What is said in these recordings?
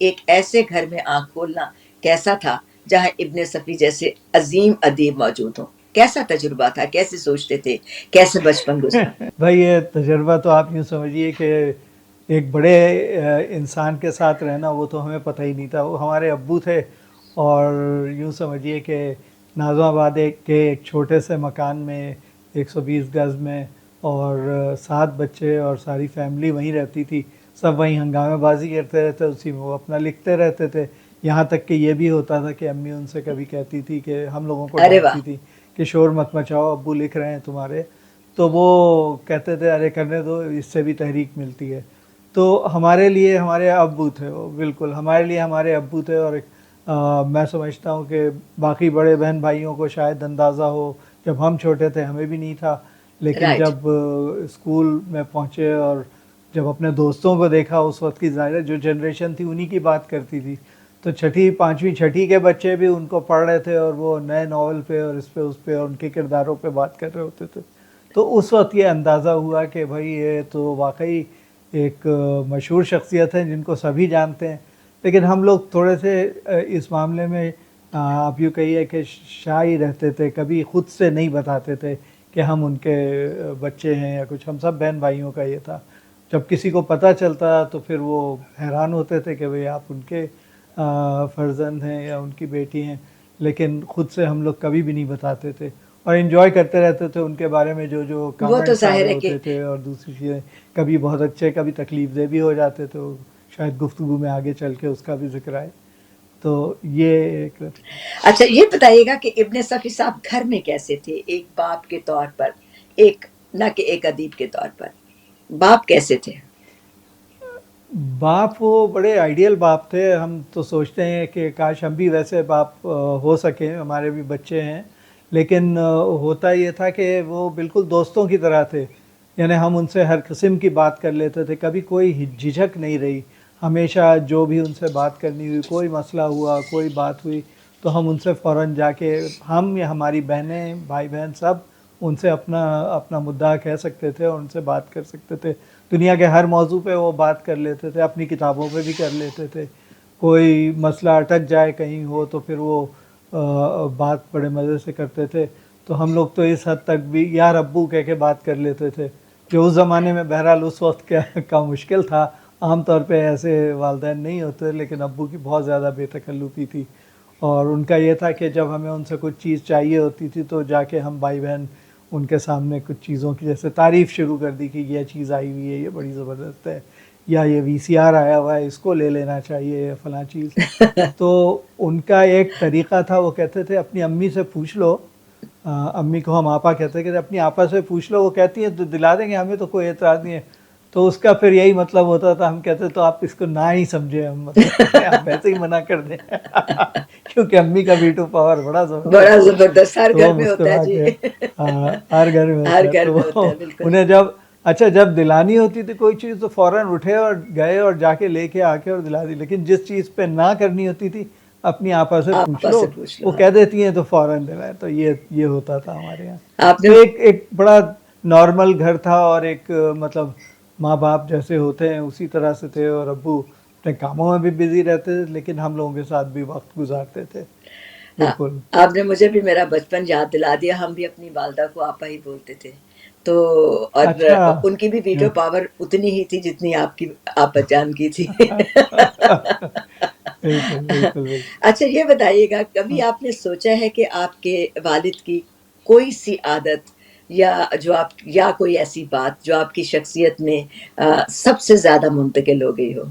ایک ایسے گھر میں آنکھ کھولنا کیسا تھا جہاں ابن صفی جیسے عظیم ادیب موجود ہوں؟ کیسا تجربہ تھا؟ کیسے سوچتے تھے؟ کیسے بچپن گزرا؟ بھائی یہ تجربہ تو آپ یوں سمجھیے کہ ایک بڑے انسان کے ساتھ رہنا وہ تو ہمیں پتہ ہی نہیں تھا. وہ ہمارے ابو تھے اور یوں سمجھیے کہ نازم آباد کے ایک چھوٹے سے مکان میں 120 گز میں، اور 7 بچے اور ساری فیملی وہیں رہتی تھی. سب وہیں ہنگامے بازی کرتے رہتے، اسی میں وہ اپنا لکھتے رہتے تھے. یہاں تک کہ یہ بھی ہوتا تھا کہ امی ان سے کبھی کہتی تھی کہ ہم لوگوں کو ارے واہ! ڈانٹتی تھی کہ شور مت مچاؤ، ابو لکھ رہے ہیں تمہارے. تو وہ کہتے تھے ارے کرنے دو، اس سے بھی تحریک ملتی ہے. تو ہمارے لیے ہمارے ابو تھے وہ، بالکل ہمارے لیے ہمارے ابو تھے. اور میں سمجھتا ہوں کہ باقی بڑے بہن بھائیوں کو شاید اندازہ ہو، جب ہم چھوٹے تھے ہمیں بھی نہیں تھا، لیکن رائٹ. جب اسکول میں پہنچے اور جب اپنے دوستوں کو دیکھا، اس وقت کی ظاہر جو جنریشن تھی انہی کی بات کرتی تھی. تو چھٹی، پانچویں چھٹی کے بچے بھی ان کو پڑھ رہے تھے اور وہ نئے ناول پہ اور اس پہ اور ان کے کرداروں پہ بات کر رہے ہوتے تھے. تو اس وقت یہ اندازہ ہوا کہ بھائی یہ تو واقعی ایک مشہور شخصیت ہے جن کو سبھی جانتے ہیں. لیکن ہم لوگ تھوڑے سے اس معاملے میں آپ یوں کہیے کہ شائی رہتے تھے، کبھی خود سے نہیں بتاتے تھے کہ ہم ان کے بچے ہیں یا کچھ. ہم سب بہن بھائیوں کا یہ تھا. جب کسی کو پتہ چلتا تو پھر وہ حیران ہوتے تھے کہ بھئی آپ ان کے فرزند ہیں یا ان کی بیٹی ہیں، لیکن خود سے ہم لوگ کبھی بھی نہیں بتاتے تھے. اور انجوائے کرتے رہتے تھے ان کے بارے میں جو وہ تو کامنٹس آ ظاہر رہے ہے کہ ہوتے تھے، اور دوسری چیزیں کبھی بہت اچھے کبھی تکلیف دہ بھی ہو جاتے تھے. شاید گفتگو میں آگے چل کے اس کا بھی ذکر آئے. تو یہ ایک اچھا یہ بتائیے گا کہ ابن صفی صاحب گھر میں کیسے تھے، ایک باپ کے طور پر، ایک نہ کہ ایک ادیب کے طور پر؟ باپ کیسے تھے؟ باپ وہ بڑے آئیڈیل باپ تھے. ہم تو سوچتے ہیں کہ کاش ہم بھی ویسے باپ ہو سکیں، ہمارے بھی بچے ہیں. لیکن ہوتا یہ تھا کہ وہ بالکل دوستوں کی طرح تھے. یعنی ہم ان سے ہر قسم کی بات کر لیتے تھے، کبھی کوئی جھجھک نہیں رہی. ہمیشہ جو بھی ان سے بات کرنی ہوئی، کوئی مسئلہ ہوا، کوئی بات ہوئی، تو ہم ان سے فوراً جا کے، ہم یا ہماری بہنیں بھائی بہن سب ان سے اپنا مدعا کہہ سکتے تھے اور ان سے بات کر سکتے تھے. دنیا کے ہر موضوع پہ وہ بات کر لیتے تھے، اپنی کتابوں پہ بھی کر لیتے تھے. کوئی مسئلہ اٹک جائے کہیں ہو تو پھر وہ بات بڑے مزے سے کرتے تھے. تو ہم لوگ تو اس حد تک بھی یار ابو کہہ کے بات کر لیتے تھے، جو اس زمانے میں بہرحال اس وقت کا مشکل تھا. عام طور پہ ایسے والدین نہیں ہوتے، لیکن ابو کی بہت زیادہ بے تکلفی تھی. اور ان کا یہ تھا کہ جب ہمیں ان سے کچھ چیز چاہیے ہوتی تھی تو جا کے ہم بھائی بہن ان کے سامنے کچھ چیزوں کی جیسے تعریف شروع کر دی کہ یہ چیز آئی ہوئی ہے، یہ بڑی زبردست ہے، یا یہ VCR آیا ہوا ہے، اس کو لے لینا چاہیے، یا فلاں چیز. تو ان کا ایک طریقہ تھا، وہ کہتے تھے اپنی امی سے پوچھ لو. امی کو ہم آپا کہتے ہیں کہ اپنی آپا سے پوچھ لو، وہ کہتی ہیں تو دلا دیں گے، ہمیں تو کوئی اعتراض نہیں ہے. تو اس کا پھر یہی مطلب ہوتا تھا، ہم کہتے تو آپ اس کو نہ ہی سمجھے، ہم مطلب آپ ویسے ہی منع کر دیں. کیونکہ امی کا ویٹو پاور بڑا بڑا زبردست ہے. زبردست، ہر تو گھر وہ میں ہوتا ہے مسکرا جی. کے ہر گھر میں ہر ہوتا ہے. گھر تو میں ہوتا ہے، بالکل. انہیں جب دلانی ہوتی تھی کوئی چیز تو فوراً اٹھے اور گئے اور جا کے لے کے آ کے اور دلا دی. لیکن جس چیز پہ نہ کرنی ہوتی تھی اپنی آپا سے پوچھ آپا لو، سے پوچھ لو. وہ کہہ دیتی ہیں تو فوراً دلائے. تو یہ ہوتا تھا ہمارے یہاں. آپ نے تو ایک بڑا نارمل گھر تھا، اور ایک مطلب ماں باپ جیسے ہوتے ہیں اسی طرح سے تھے. اور ابو اپنے کاموں میں بھی بزی رہتے تھے، لیکن ہم لوگوں کے ساتھ بھی وقت گزارتے تھے. بالکل. آپ نے مجھے بھی میرا بچپن یاد دلا دیا. ہم بھی اپنی والدہ کو آپا ہی بولتے تھے. تو اور اچھا. ان کی بھی ویٹو پاور اتنی ہی تھی جتنی آپ کی آپا جان کی تھی. بالکل بالکل بالکل. اچھا یہ بتائیے گا، کبھی آپ نے سوچا ہے کہ آپ کے والد کی کوئی سی عادت یا کوئی ایسی بات جو آپ کی شخصیت میں سب سے زیادہ منتقل ہو گئی ہو؟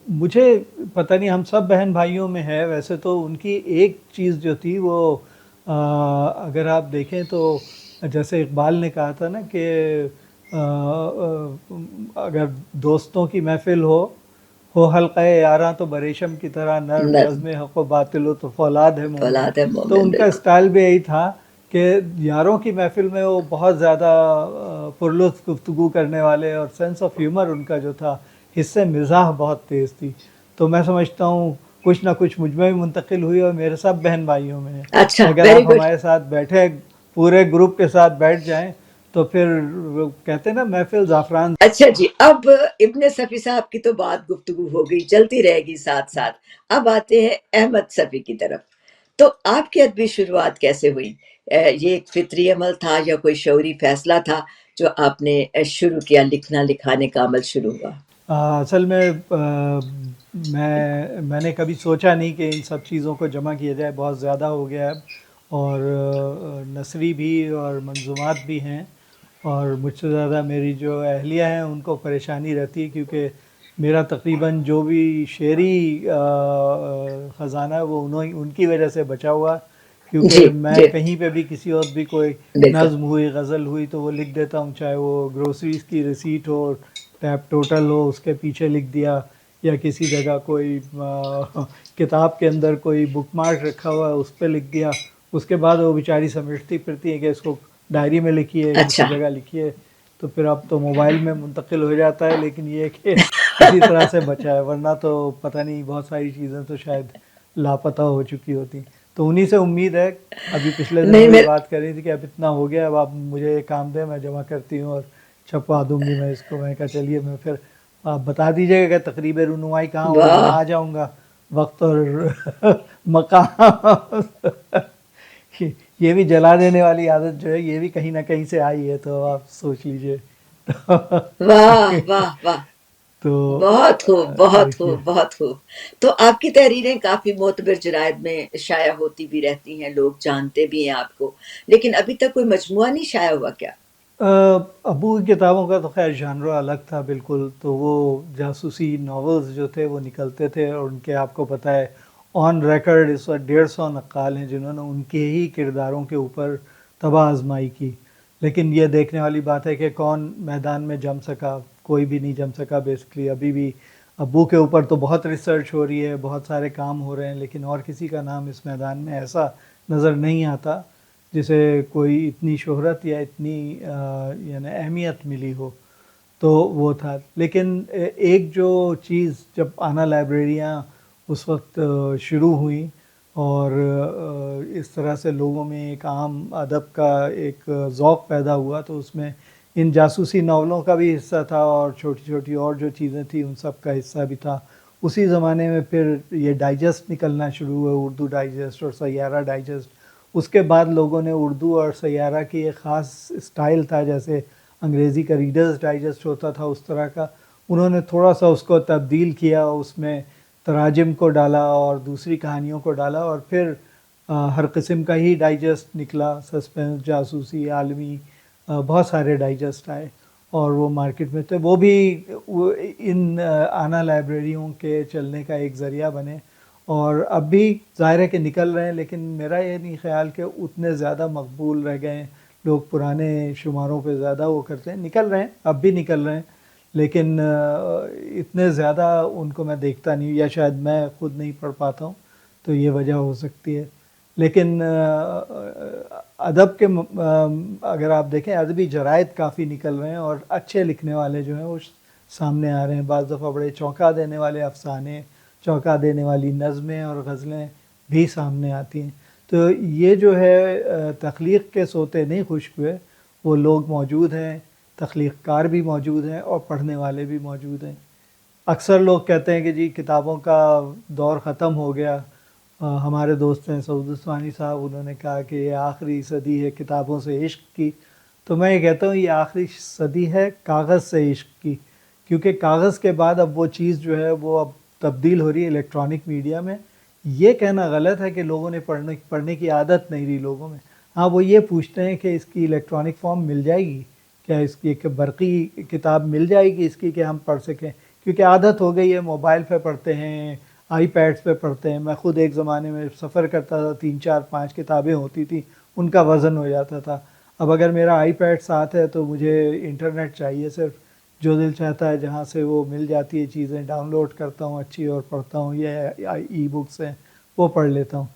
مجھے پتہ نہیں، ہم سب بہن بھائیوں میں ہے ویسے. تو ان کی ایک چیز جو تھی وہ اگر آپ دیکھیں تو جیسے اقبال نے کہا تھا نا کہ اگر دوستوں کی محفل ہو حلقہ یاراں تو بریشم کی طرح نرم، بزم حق و باطل ہو تو فولاد ہے مومن. اولاد ہے تو مومن، ان کا بالکل. اسٹائل بھی یہی تھا کہ یاروں کی محفل میں وہ بہت زیادہ پرلطف گفتگو کرنے والے، اور سینس آف ہیومر ان کا جو تھا، حصے مزاح بہت تیز تھی. تو میں سمجھتا ہوں کچھ نہ کچھ مجھ میں بھی منتقل ہوئی، اور میرے سب بہن بھائیوں میں ہے. اچھا، اگر ویری آپ گڈ. ہمارے ساتھ بیٹھے، پورے گروپ کے ساتھ بیٹھ جائیں تو پھر وہ کہتے ہیں نا محفل زعفران. اچھا جی، اب ابن صفی صاحب کی تو بات گفتگو ہو گئی، چلتی رہے گی ساتھ ساتھ. اب آتے ہیں احمد صفی کی طرف. تو آپ کی ادبی شروعات کیسے ہوئی؟ یہ ایک فطری عمل تھا یا کوئی شعوری فیصلہ تھا جو آپ نے شروع کیا، لکھنا لکھانے کا عمل شروع ہوا؟ اصل میں میں نے کبھی سوچا نہیں کہ ان سب چیزوں کو جمع کیا جائے، بہت زیادہ ہو گیا ہے. اور نثری بھی اور منظومات بھی ہیں، اور مجھ سے زیادہ میری جو اہلیہ ہیں ان کو پریشانی رہتی ہے، کیونکہ میرا تقریباً جو بھی شعری خزانہ ہے وہ ان کی وجہ سے بچا ہوا، جی کیونکہ میں جی کہیں پہ بھی کسی وقت بھی کوئی بالکل. نظم ہوئی، غزل ہوئی، تو وہ لکھ دیتا ہوں، چاہے وہ گروسریز کی ریسیٹ ہو، ٹیپ ٹوٹل ہو، اس کے پیچھے لکھ دیا، یا کسی جگہ کوئی کتاب کے اندر کوئی بک مارک رکھا ہوا ہے اس پہ لکھ دیا. اس کے بعد وہ بیچاری سمیٹتی پھرتی ہے کہ اس کو ڈائری میں لکھیے، کسی اچھا. جگہ لکھیے. تو پھر اب تو موبائل میں منتقل ہو جاتا ہے، لیکن یہ کہ اسی طرح سے بچا ہے، ورنہ تو پتہ نہیں بہت ساری چیزیں تو شاید لاپتہ ہو چکی ہوتی. تو انہی سے امید ہے. ابھی پچھلے دنوں نہیں بھی میں بات کر رہی تھی کہ اب اتنا ہو گیا، اب آپ مجھے ایک کام دیں، میں جمع کرتی ہوں اور چھپوا دوں گی میں اس کو. میں کہا چلیے، میں پھر آپ بتا دیجیے گا کہ تقریب رونمائی کہاں ہوگی، میں واہ آ جاؤں گا. وقت اور مقام یہ بھی جلا دینے والی عادت جو ہے یہ بھی کہیں نہ کہیں سے آئی ہے، تو آپ سوچ لیجئے. واہ واہ واہ، تو بہت خوب بہت دیکھیے، خوب بہت خوب. تو آپ کی تحریریں کافی معتبر جرائد میں شائع ہوتی بھی رہتی ہیں، لوگ جانتے بھی ہیں آپ کو، لیکن ابھی تک کوئی مجموعہ نہیں شائع ہوا کیا؟ ابو کی کتابوں کا تو خیر جانرا الگ تھا بالکل. تو وہ جاسوسی ناولز جو تھے وہ نکلتے تھے، اور ان کے آپ کو پتہ ہے آن ریکارڈ اس وقت 150 نقال ہیں جنہوں نے ان کے ہی کرداروں کے اوپر تباہ آزمائی کی. لیکن یہ دیکھنے والی بات ہے کہ کون میدان میں جم سکا. کوئی بھی نہیں جم سکا بیسکلی. ابھی بھی ابو کے اوپر تو بہت ریسرچ ہو رہی ہے، بہت سارے کام ہو رہے ہیں، لیکن اور کسی کا نام اس میدان میں ایسا نظر نہیں آتا جسے کوئی اتنی شہرت یا اتنی یعنی اہمیت ملی ہو. تو وہ تھا. لیکن ایک جو چیز جب آنا لائبریریاں اس وقت شروع ہوئیں، اور اس طرح سے لوگوں میں ایک عام ادب کا ایک ذوق پیدا ہوا، تو اس میں ان جاسوسی ناولوں کا بھی حصہ تھا، اور چھوٹی چھوٹی اور جو چیزیں تھیں ان سب کا حصہ بھی تھا. اسی زمانے میں پھر یہ ڈائجسٹ نکلنا شروع ہوئے، اردو ڈائجسٹ اور سیارہ ڈائجسٹ. اس کے بعد لوگوں نے اردو اور سیارہ کی ایک خاص اسٹائل تھا، جیسے انگریزی کا ریڈرز ڈائجسٹ ہوتا تھا اس طرح کا، انہوں نے تھوڑا سا اس کو تبدیل کیا، اس میں تراجم کو ڈالا اور دوسری کہانیوں کو ڈالا، اور پھر ہر قسم کا ہی ڈائجسٹ نکلا، سسپینس، جاسوسی، عالمی، بہت سارے ڈائجسٹ آئے اور وہ مارکیٹ میں تھے. وہ بھی ان آنا لائبریریوں کے چلنے کا ایک ذریعہ بنے، اور اب بھی ظاہر ہے کہ نکل رہے ہیں، لیکن میرا یہ نہیں خیال کہ اتنے زیادہ مقبول رہ گئے ہیں. لوگ پرانے شماروں پہ زیادہ وہ کرتے ہیں. نکل رہے ہیں، اب بھی نکل رہے ہیں، لیکن اتنے زیادہ ان کو میں دیکھتا نہیں، یا شاید میں خود نہیں پڑھ پاتا ہوں، تو یہ وجہ ہو سکتی ہے. لیکن ادب کے اگر آپ دیکھیں ادبی جرائد کافی نکل رہے ہیں، اور اچھے لکھنے والے جو ہیں وہ سامنے آ رہے ہیں. بعض دفعہ بڑے چونکا دینے والے افسانے، چونکا دینے والی نظمیں اور غزلیں بھی سامنے آتی ہیں. تو یہ جو ہے تخلیق کے سوتے نہیں خشک ہوئے، وہ لوگ موجود ہیں، تخلیق کار بھی موجود ہیں، اور پڑھنے والے بھی موجود ہیں. اکثر لوگ کہتے ہیں کہ جی کتابوں کا دور ختم ہو گیا. ہمارے دوست ہیں سعود عثمانی صاحب، انہوں نے کہا کہ یہ آخری صدی ہے کتابوں سے عشق کی. تو میں یہ کہتا ہوں یہ آخری صدی ہے کاغذ سے عشق کی، کیونکہ کاغذ کے بعد اب وہ چیز جو ہے وہ اب تبدیل ہو رہی ہے الیکٹرانک میڈیا میں. یہ کہنا غلط ہے کہ لوگوں نے پڑھنے کی عادت نہیں رہی لوگوں میں. ہاں، وہ یہ پوچھتے ہیں کہ اس کی الیکٹرانک فارم مل جائے گی کیا، اس کی ایک برقی کتاب مل جائے گی اس کی کہ ہم پڑھ سکیں، کیونکہ عادت ہو گئی ہے. موبائل پہ پڑھتے ہیں، آئی پیڈس پہ پڑھتے ہیں. میں خود ایک زمانے میں سفر کرتا تھا، 3 4 5 کتابیں ہوتی تھیں، ان کا وزن ہو جاتا تھا. اب اگر میرا آئی پیڈ ساتھ ہے تو مجھے انٹرنیٹ چاہیے صرف، جو دل چاہتا ہے جہاں سے وہ مل جاتی ہے چیزیں ڈاؤن لوڈ کرتا ہوں اچھی اور پڑھتا ہوں. یہ ای بکس ہیں وہ پڑھ لیتا ہوں.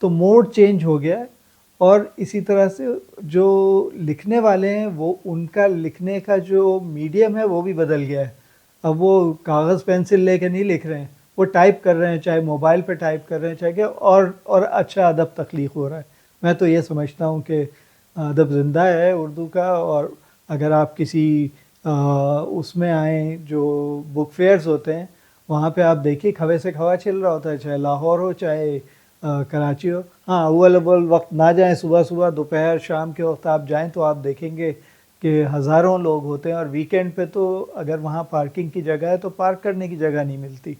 تو موڈ چینج ہو گیا ہے. اور اسی طرح سے جو لکھنے والے ہیں وہ ان کا لکھنے کا جو میڈیم ہے وہ بھی بدل گیا ہے. اب وہ کاغذ پینسل لے کے نہیں لکھ رہے ہیں، وہ ٹائپ کر رہے ہیں، چاہے موبائل پہ ٹائپ کر رہے ہیں، چاہے کہ اور اچھا ادب تخلیق ہو رہا ہے. میں تو یہ سمجھتا ہوں کہ ادب زندہ ہے اردو کا، اور اگر آپ کسی اس میں آئیں جو بک فیئرز ہوتے ہیں وہاں پہ آپ دیکھیے کھوے سے کھوا چل رہا ہوتا ہے، چاہے لاہور ہو چاہے کراچی ہو. ہاں اول اول وقت نہ جائیں، صبح صبح دوپہر شام کے وقت آپ جائیں تو آپ دیکھیں گے کہ ہزاروں لوگ ہوتے ہیں، اور ویکینڈ پہ تو اگر وہاں پارکنگ کی جگہ ہے تو پارک کرنے کی جگہ نہیں ملتی.